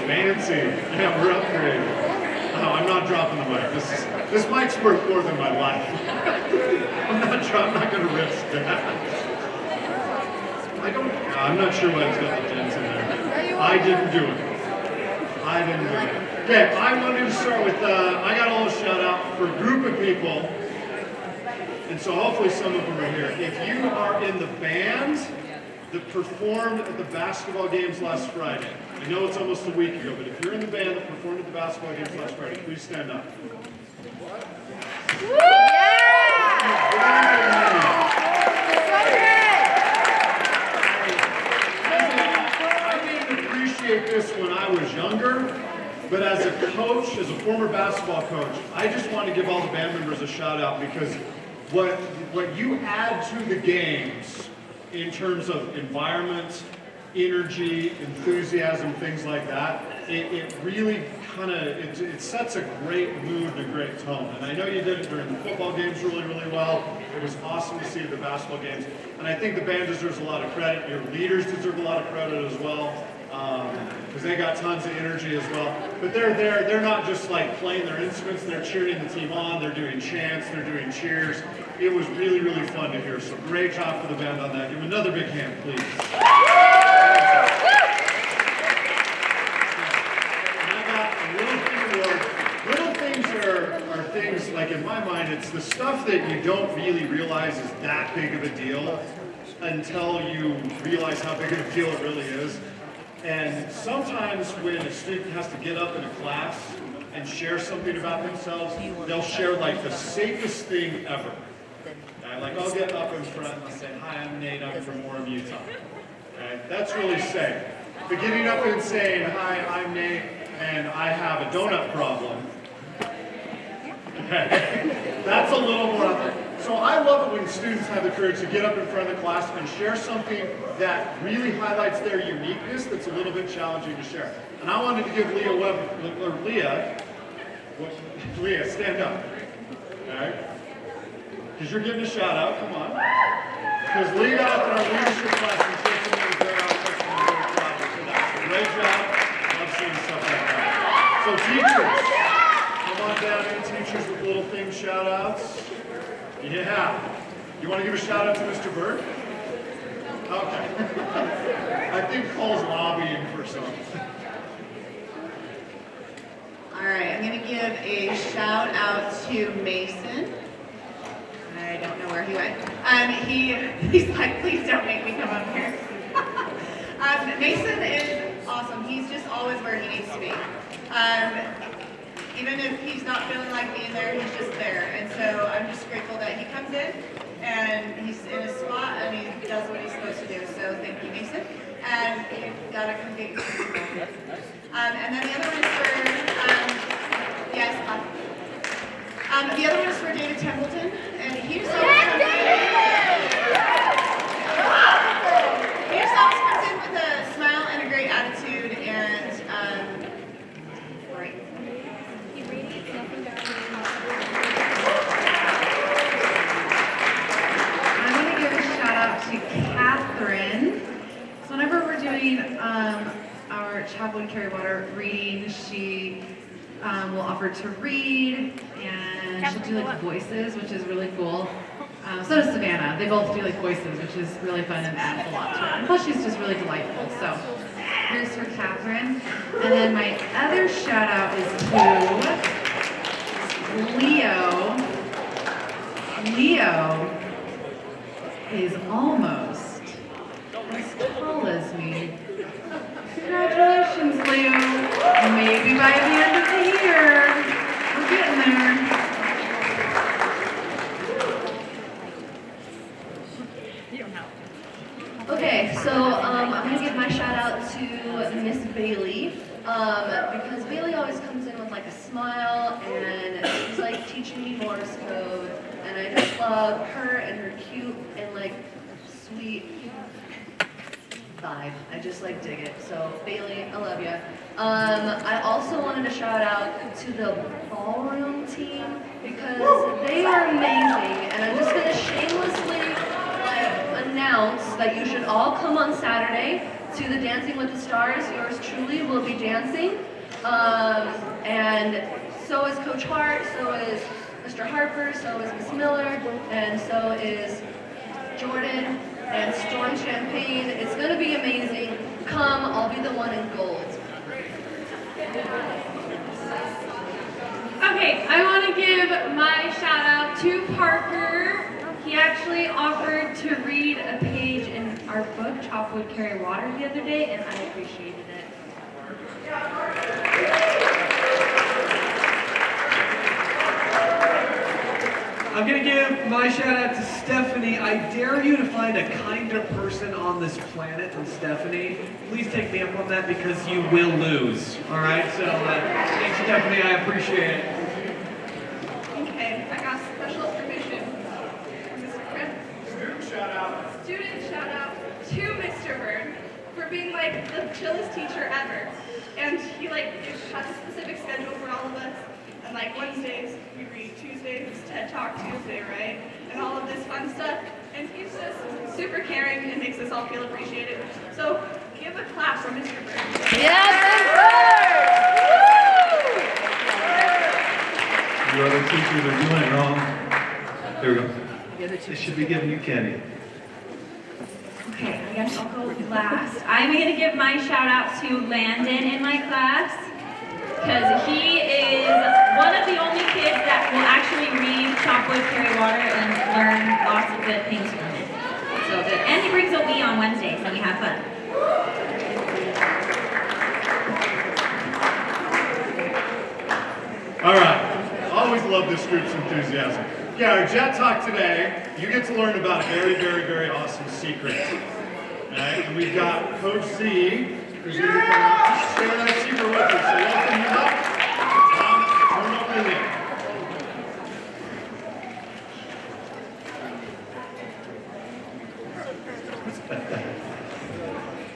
Fancy. Yeah, we're upgrading. Oh, I'm not dropping the mic. This mic's worth more than my life. I'm not going to risk that. I'm not sure why it's got the dents in there. I didn't do it. Okay, I wanted to start with, I got a little shout out for a group of people. And so hopefully some of them are here. If you are in the band that performed at the basketball games last Friday, I know it's almost a week ago, but if you're in the band that performed at the basketball games last Friday, please stand up. I didn't appreciate this when I was younger, but as a coach, as a former basketball coach, I just want to give all the band members a shout out because what you add to the games in terms of environment, energy, enthusiasm, things like that, it really kind of, it sets a great mood and a great tone. And I know you did it during the football games really, really well. It was awesome to see at the basketball games. And I think the band deserves a lot of credit. Your leaders deserve a lot of credit as well. Because they got tons of energy as well. But they're there, they're not just like playing their instruments, they're cheering the team on, they're doing chants, they're doing cheers. It was really, really fun to hear. So great job for the band on that. Give them another big hand, please. Little things are things, like in my mind, it's the stuff that you don't really realize is that big of a deal until you realize how big of a deal it really is. And sometimes when a student has to get up in a class and share something about themselves, they'll share like the safest thing ever. Like I'll get up in front and I'll say, "Hi, I'm Nate, I'm from Orem, Utah." Okay? That's really safe. But getting up and saying, "Hi, I'm Nate, and I have a donut problem." Okay? That's a little more out there. So I love it when students have the courage to get up in front of the class and share something that really highlights their uniqueness that's a little bit challenging to share. And I wanted to give Leah, stand up. Okay? Because you're getting a shout out, come on. Because Leah got up in our leadership class and shared something very awesome and very proud of. So that's a great job. Love seeing stuff like that. So teachers, come on down in, teachers with little thing shout outs. Yeah. You want to give a shout out to Mr. Bird? Okay. I think Cole's lobbying for something. All right, I'm going to give a shout out to Mason. I don't know where he went. He's like, please don't make me come up here. Mason is awesome. He's just always where he needs to be. Even if he's not feeling like being there, he's just there. And so I'm just grateful that he comes in and he's in a spot and he does what he's supposed to do. So thank you, Mason. And you gotta come get your and then the other one is for, yes, the other one is for David Templeton. And he just always comes in with a smile and a great attitude and great. I'm going to give a shout out to Catherine. So whenever we're doing our Chapel and Carrywater reading, she will offer to read, and she'll do like voices, which is really cool. So does Savannah. They both do like voices, which is really fun and adds a lot to it. And plus, she's just really delightful. So here's for Catherine. And then my other shout out is to Leo. Leo is almost as tall as me. Congratulations, Leo. Maybe by the end of the year, we're getting there. Okay, so I'm going to give my shout out to Miss Bailey, because Bailey always comes in with like a smile and she's like teaching me Morse code, and I just love her and her cute and like sweet vibe. I just like dig it. So Bailey, I love you. I also wanted to shout out to the ballroom team because they are amazing, and I'm just going to shamelessly announce that you should all come on Saturday to the Dancing with the Stars. Yours truly will be dancing. And so is Coach Hart, so is Mr. Harper, so is Miss Miller, and so is Jordan and Storm Champagne. It's going to be amazing. Come, I'll be the one in gold. Okay, I want to give my shout out to Parker. He actually offered to read a page in our book, Chop Wood, Carry Water, the other day, and I appreciated it. I'm going to give my shout out to Stephanie. I dare you to find a kinder person on this planet than Stephanie. Please take me up on that because you will lose. All right? So thanks, Stephanie. I appreciate it. Okay, I got special permission from Mr. Chris. Student shout out. Student shout out to Mr. Bird for being like the chillest teacher ever. And he has a specific schedule for all of us. And like Wednesdays we read, Tuesdays it's TED Talk Tuesday, right? And all of this fun stuff. And he's just super caring and makes us all feel appreciated. So give a clap for Mr. Bird. You other teachers are doing it wrong. There we go. They should be giving you candy. Okay, I guess I'll go last. I'm going to give my shout out to Landon in my class, because he is one of the only kids that will actually read Chop Wood, Carry Water and learn lots of good things from it. So good. And he brings a Wii on Wednesdays, and we have fun. All right. Always love this group's enthusiasm. Yeah, our Jet Talk today, you get to learn about a very, very, very awesome secret. Right? And we've got Coach Z, who's going to share that secret with us. So welcome him up. Turn over to him.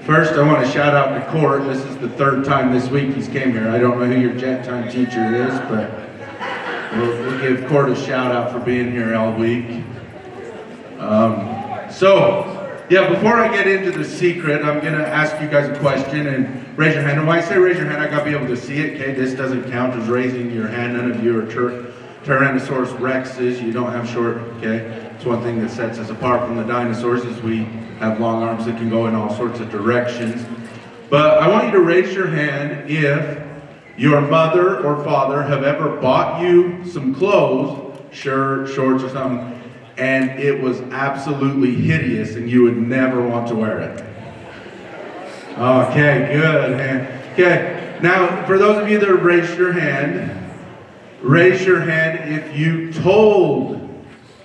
First, I want to shout out to Court. This is the third time this week he's came here. I don't know who your Jet Time teacher is, but we'll give Court a shout out for being here all week. Before I get into the secret, I'm going to ask you guys a question and raise your hand. And when I say raise your hand, I got to be able to see it, okay? This doesn't count as raising your hand. None of you are Tyrannosaurus Rexes. You don't have short, okay? It's one thing that sets us apart from the dinosaurs is we have long arms that can go in all sorts of directions. But I want you to raise your hand if your mother or father have ever bought you some clothes, shirt, shorts or something, and it was absolutely hideous and you would never want to wear it. Okay, good. Okay, now for those of you that raised your hand if you told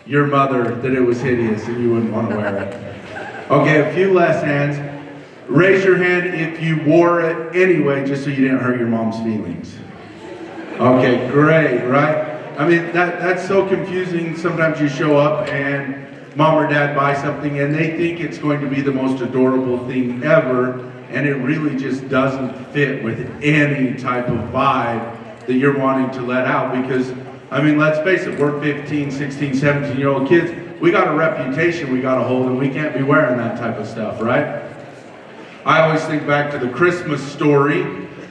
your mother that it was hideous and you wouldn't want to wear it. Okay, a few less hands. Raise your hand if you wore it anyway just so you didn't hurt your mom's feelings. Okay, great, right? I mean, that's so confusing. Sometimes you show up and mom or dad buy something and they think it's going to be the most adorable thing ever, and it really just doesn't fit with any type of vibe that you're wanting to let out because, I mean, let's face it, we're 15, 16, 17-year-old kids. We got a reputation we got to hold and we can't be wearing that type of stuff, right? I always think back to the Christmas Story.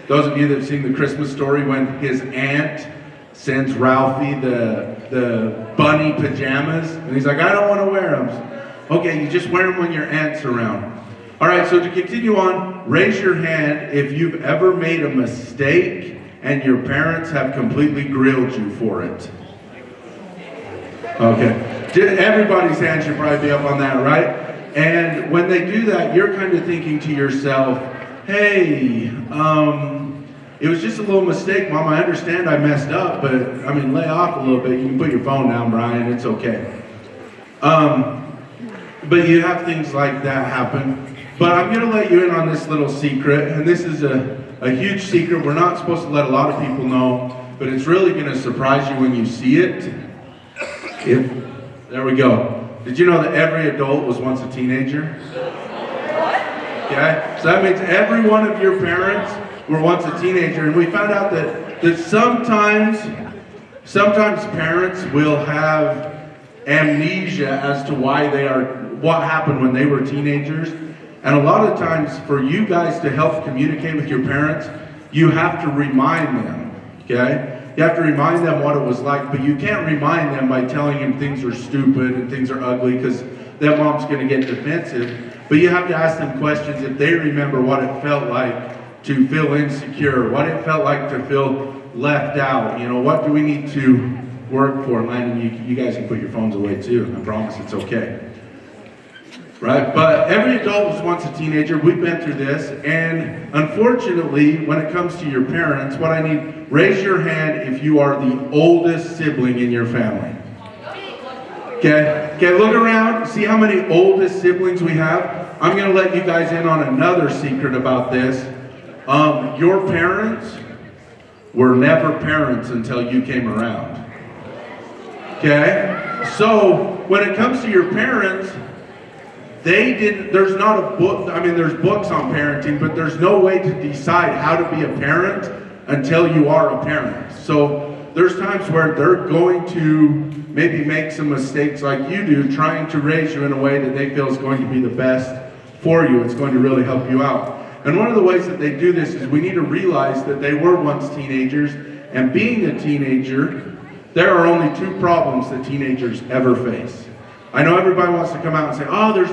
Those of you that have seen the Christmas Story, when his aunt sends Ralphie the bunny pajamas, and he's like, I don't want to wear them. Okay, you just wear them when your aunt's around. All right, so to continue on, raise your hand if you've ever made a mistake and your parents have completely grilled you for it. Okay, everybody's hand should probably be up on that, right? And when they do that, you're kind of thinking to yourself, hey, it was just a little mistake, Mom. I understand I messed up, but I mean, lay off a little bit. You can put your phone down, Brian. It's okay. But you have things like that happen. But I'm going to let you in on this little secret, and this is a huge secret. We're not supposed to let a lot of people know, but it's really going to surprise you when you see it. There we go. Did you know that every adult was once a teenager? Okay, so that means every one of your parents were once a teenager, and we found out that sometimes parents will have amnesia as to what happened when they were teenagers, And a lot of times for you guys to help communicate with your parents, you have to remind them, okay? You have to remind them what it was like, but you can't remind them by telling them things are stupid and things are ugly, because their mom's going to get defensive. But you have to ask them questions if they remember what it felt like to feel insecure, what it felt like to feel left out. You know, what do we need to work for? Landon, you guys can put your phones away too. I promise it's okay. Right? But every adult was once a teenager. We've been through this. And unfortunately, when it comes to your parents, what I need, raise your hand if you are the oldest sibling in your family. Okay, look around, see how many oldest siblings we have. I'm going to let you guys in on another secret about this. Your parents were never parents until you came around. Okay? So, when it comes to your parents, there's not a book, I mean, there's books on parenting, but there's no way to decide how to be a parent until you are a parent. So, there's times where they're going to maybe make some mistakes like you do, trying to raise you in a way that they feel is going to be the best for you. It's going to really help you out. And one of the ways that they do this is we need to realize that they were once teenagers, and being a teenager, there are only two problems that teenagers ever face. I know everybody wants to come out and say, oh, there's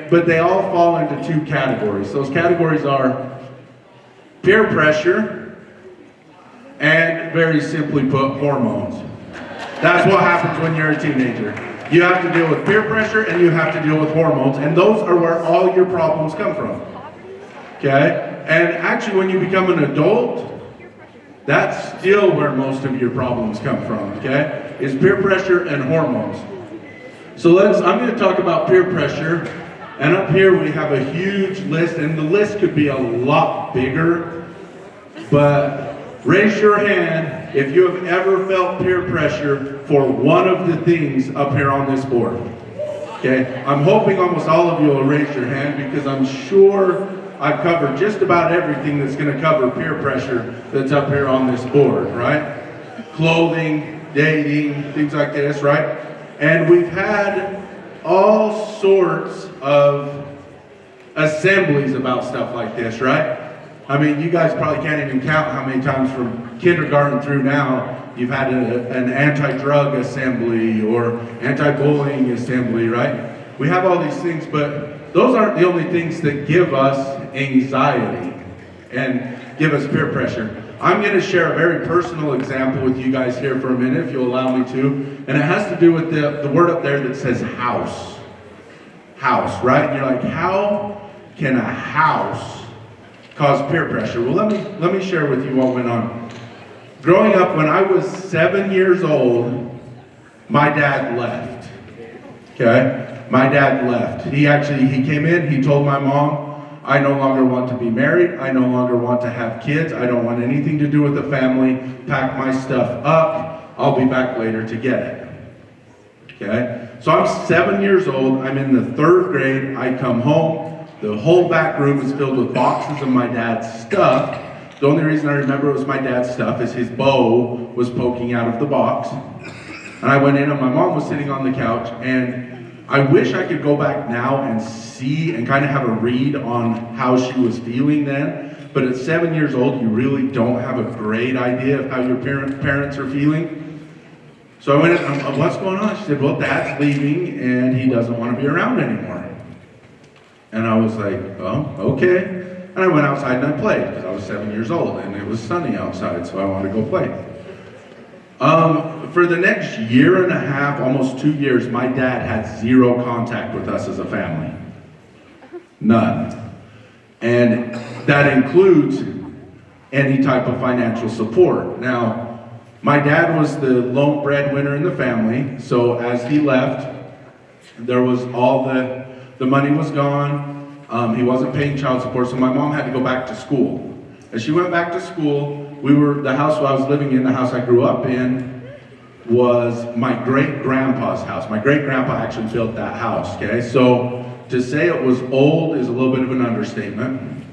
but they all fall into two categories. Those categories are peer pressure and, very simply put, hormones. That's what happens when you're a teenager. You have to deal with peer pressure and you have to deal with hormones, and those are where all your problems come from. Okay? And actually, when you become an adult, that's still where most of your problems come from, okay? Is peer pressure and hormones. So I'm going to talk about peer pressure, and up here we have a huge list, and the list could be a lot bigger, but raise your hand if you have ever felt peer pressure for one of the things up here on this board. Okay? I'm hoping almost all of you will raise your hand, because I'm sure I've covered just about everything that's going to cover peer pressure that's up here on this board, right? Clothing, dating, things like this, right? And we've had all sorts of assemblies about stuff like this, right? I mean, you guys probably can't even count how many times from kindergarten through now you've had an anti-drug assembly or anti-bullying assembly, right? We have all these things, but those aren't the only things that give us anxiety and give us peer pressure. I'm going to share a very personal example with you guys here for a minute, if you'll allow me to, and it has to do with the word up there that says house. House, right? And you're like, how can a house cause peer pressure? Well, let me share with you what went on. Growing up, when I was 7 years old, my dad left. Okay? My dad left. He came in, he told my mom, I no longer want to be married, I no longer want to have kids, I don't want anything to do with the family, pack my stuff up, I'll be back later to get it. Okay? So I'm 7 years old, I'm in the 3rd grade, I come home, the whole back room is filled with boxes of my dad's stuff. The only reason I remember it was my dad's stuff is his bow was poking out of the box. And I went in and my mom was sitting on the couch, and I wish I could go back now and see and kind of have a read on how she was feeling then. But at 7 years old, you really don't have a great idea of how your parents are feeling. So I went in, what's going on? She said, well, Dad's leaving and he doesn't want to be around anymore. And I was like, oh, okay. And I went outside and I played, because I was 7 years old and it was sunny outside, so I wanted to go play. For the next year and a half, almost 2 years, my dad had zero contact with us as a family. None. And that includes any type of financial support. Now, my dad was the lone breadwinner in the family, so as he left, there was all the money was gone. He wasn't paying child support, so my mom had to go back to school. As she went back to school, the house I was living in, the house I grew up in, was my great-grandpa's house. My great-grandpa actually built that house, okay? So to say it was old is a little bit of an understatement.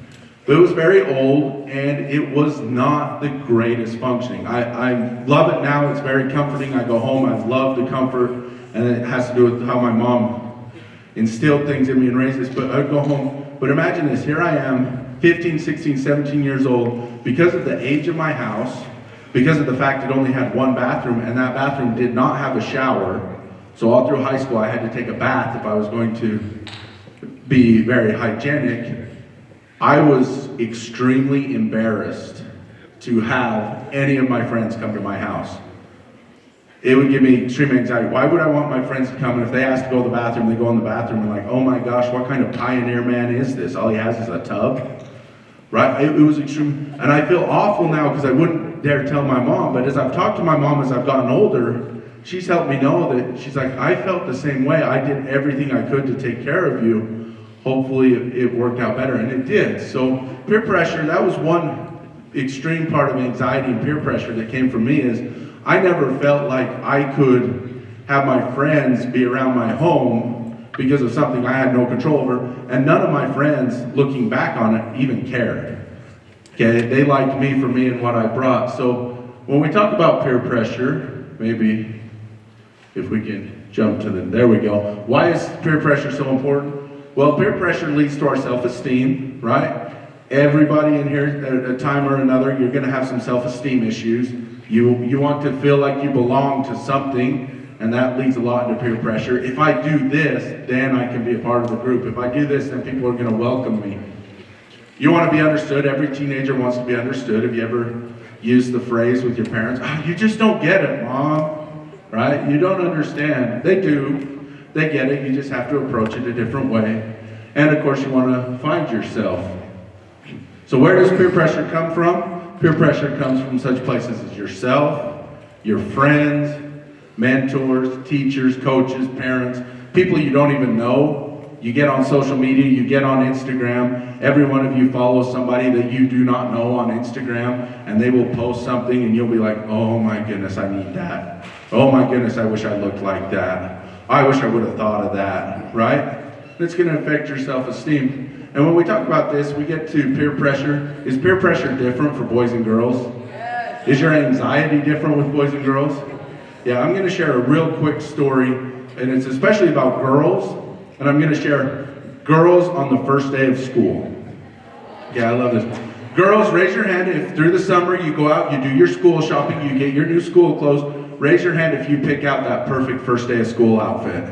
But it was very old, and it was not the greatest functioning. I love it now. It's very comforting. I go home. I love the comfort, and it has to do with how my mom instilled things in me and raised this, but I'd go home. But imagine this, here I am, 15, 16, 17 years old, because of the age of my house, because of the fact it only had one bathroom, and that bathroom did not have a shower. So all through high school, I had to take a bath if I was going to be very hygienic. I was extremely embarrassed to have any of my friends come to my house. It would give me extreme anxiety. Why would I want my friends to come, and if they ask to go to the bathroom, they go in the bathroom and like, oh my gosh, what kind of pioneer man is this? All he has is a tub, right? It was extreme, and I feel awful now because I wouldn't dare tell my mom, but as I've talked to my mom as I've gotten older, she's helped me know that, she's like, I felt the same way. I did everything I could to take care of you. Hopefully it worked out better, and it did. So peer pressure, that was one extreme part of anxiety and peer pressure that came from me, is I never felt like I could have my friends be around my home because of something I had no control over, and none of my friends, looking back on it, even cared. Okay, they liked me for me and what I brought. So when we talk about peer pressure, maybe if we can jump to there we go. Why is peer pressure so important? Well, peer pressure leads to our self-esteem, right? Everybody in here, at a time or another, you're going to have some self-esteem issues. You want to feel like you belong to something, and that leads a lot into peer pressure. If I do this, then I can be a part of the group. If I do this, then people are going to welcome me. You want to be understood. Every teenager wants to be understood. Have you ever used the phrase with your parents, oh, you just don't get it, Mom, right? You don't understand. They do. They get it. You just have to approach it a different way. And of course, you want to find yourself. So where does peer pressure come from? Peer pressure comes from such places as yourself, your friends, mentors, teachers, coaches, parents, people you don't even know. You get on social media, you get on Instagram. Every one of you follows somebody that you do not know on Instagram, and they will post something and you'll be like, oh my goodness, I need that. Oh my goodness, I wish I looked like that. I wish I would have thought of that, right? It's going to affect your self-esteem. And when we talk about this, we get to peer pressure. Is peer pressure different for boys and girls? Yes. Is your anxiety different with boys and girls? Yeah, I'm going to share a real quick story, and it's especially about girls, and I'm going to share girls on the first day of school. Yeah, I love this. Girls, raise your hand if through the summer you go out, you do your school shopping, you get your new school clothes. Raise your hand if you pick out that perfect first day of school outfit.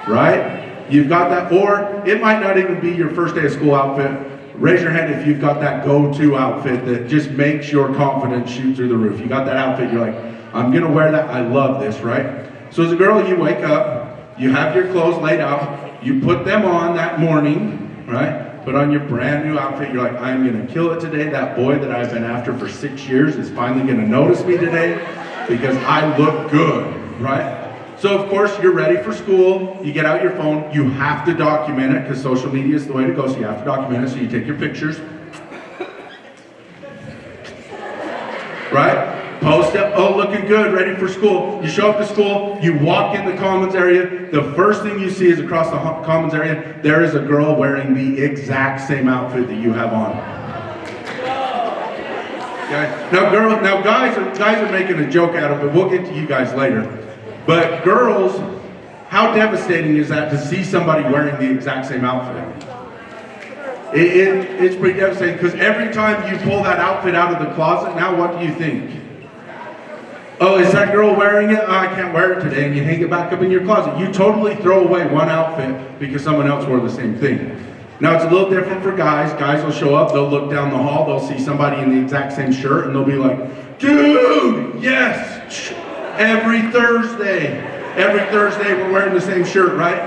Right? You've got that, or it might not even be your first day of school outfit. Raise your hand if you've got that go-to outfit that just makes your confidence shoot through the roof. You got that outfit, you're like, I'm gonna wear that, I love this, right? So as a girl, you wake up, you have your clothes laid out, you put them on that morning, right? Put on your brand new outfit, you're like, I'm gonna kill it today. That boy that I've been after for 6 years is finally gonna notice me today because I look good, right? So of course you're ready for school, you get out your phone, you have to document it because social media is the way to go, so you have to document it, so you take your pictures. Right? Post it, oh looking good, ready for school. You show up to school, you walk in the commons area, the first thing you see is across the commons area, there is a girl wearing the exact same outfit that you have on. Okay? Now guys are making a joke out of it, we'll get to you guys later. But girls, how devastating is that to see somebody wearing the exact same outfit? It's pretty devastating because every time you pull that outfit out of the closet, now what do you think? Oh, is that girl wearing it? Oh, I can't wear it today, and you hang it back up in your closet. You totally throw away one outfit because someone else wore the same thing. Now it's a little different for guys. Guys will show up, they'll look down the hall, they'll see somebody in the exact same shirt, and they'll be like, dude, yes! Every Thursday we're wearing the same shirt, right?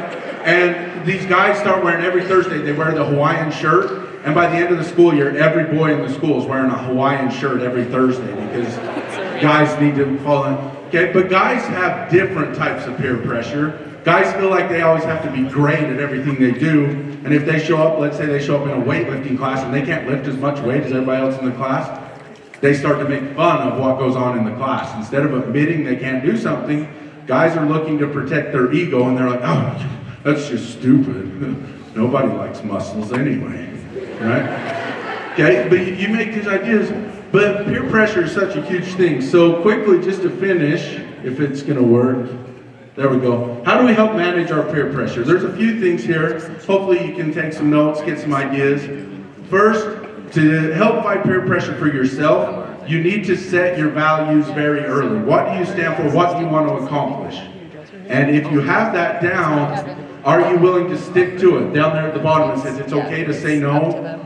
And these guys start wearing every Thursday, they wear the Hawaiian shirt, and by the end of the school year, every boy in the school is wearing a Hawaiian shirt every Thursday because guys need to fall in. Okay, but guys have different types of peer pressure. Guys feel like they always have to be great at everything they do, and if they show up, let's say they show up in a weightlifting class and they can't lift as much weight as everybody else in the class, they start to make fun of what goes on in the class. Instead of admitting they can't do something, guys are looking to protect their ego, and they're like, oh, that's just stupid. Nobody likes muscles anyway, right? Okay, but you make these ideas, but peer pressure is such a huge thing. So quickly, just to finish, if it's gonna work, There we go. How do we help manage our peer pressure? There's a few things here. Hopefully you can take some notes, get some ideas. First, to help fight peer pressure for yourself, you need to set your values very early. What do you stand for? What do you want to accomplish? And if you have that down, are you willing to stick to it? Down there at the bottom it says it's okay to say no.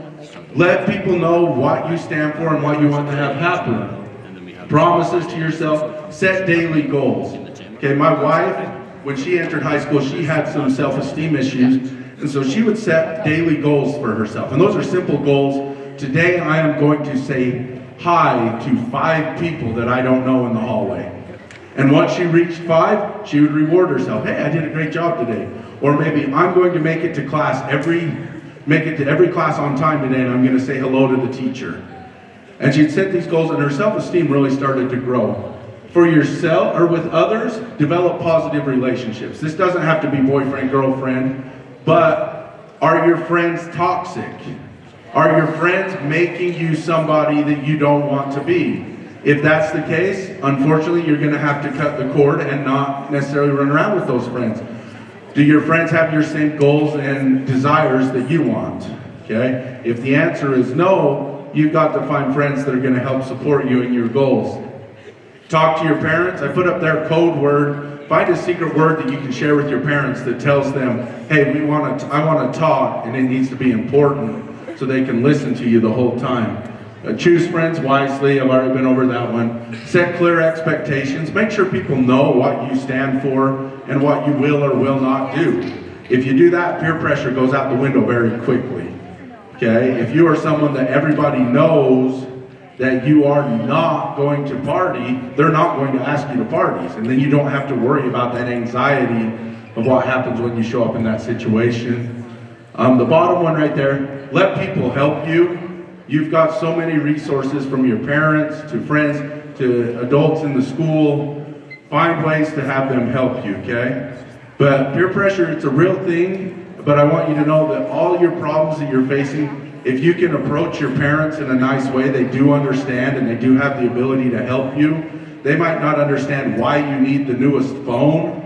Let people know what you stand for and what you want to have happen. Promises to yourself, set daily goals. Okay, my wife, when she entered high school, she had some self-esteem issues, and so she would set daily goals for herself. And those are simple goals. Today I am going to say hi to 5 people that I don't know in the hallway. And once she reached 5, she would reward herself. Hey, I did a great job today. Or maybe I'm going to make it to every class on time today, and I'm going to say hello to the teacher. And she'd set these goals, and her self-esteem really started to grow. For yourself or with others, develop positive relationships. This doesn't have to be boyfriend, girlfriend, but are your friends toxic? Are your friends making you somebody that you don't want to be? If that's the case, unfortunately, you're going to have to cut the cord and not necessarily run around with those friends. Do your friends have your same goals and desires that you want? Okay? If the answer is no, you've got to find friends that are going to help support you in your goals. Talk to your parents. I put up their code word. Find a secret word that you can share with your parents that tells them, hey, I want to talk, and it needs to be important so they can listen to you the whole time. Choose friends wisely. I've already been over that one. Set clear expectations. Make sure people know what you stand for and what you will or will not do. If you do that, peer pressure goes out the window very quickly. Okay? If you are someone that everybody knows that you are not going to party, they're not going to ask you to parties. And then you don't have to worry about that anxiety of what happens when you show up in that situation. The bottom one right there, let people help you. You've got so many resources from your parents to friends to adults in the school. Find ways to have them help you, okay? But peer pressure, it's a real thing, but I want you to know that all your problems that you're facing, if you can approach your parents in a nice way, they do understand and they do have the ability to help you. They might not understand why you need the newest phone,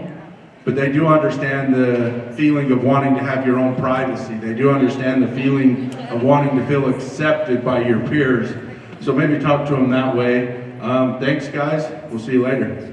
but they do understand the feeling of wanting to have your own privacy. They do understand the feeling of wanting to feel accepted by your peers. So maybe talk to them that way. Thanks, guys. We'll see you later.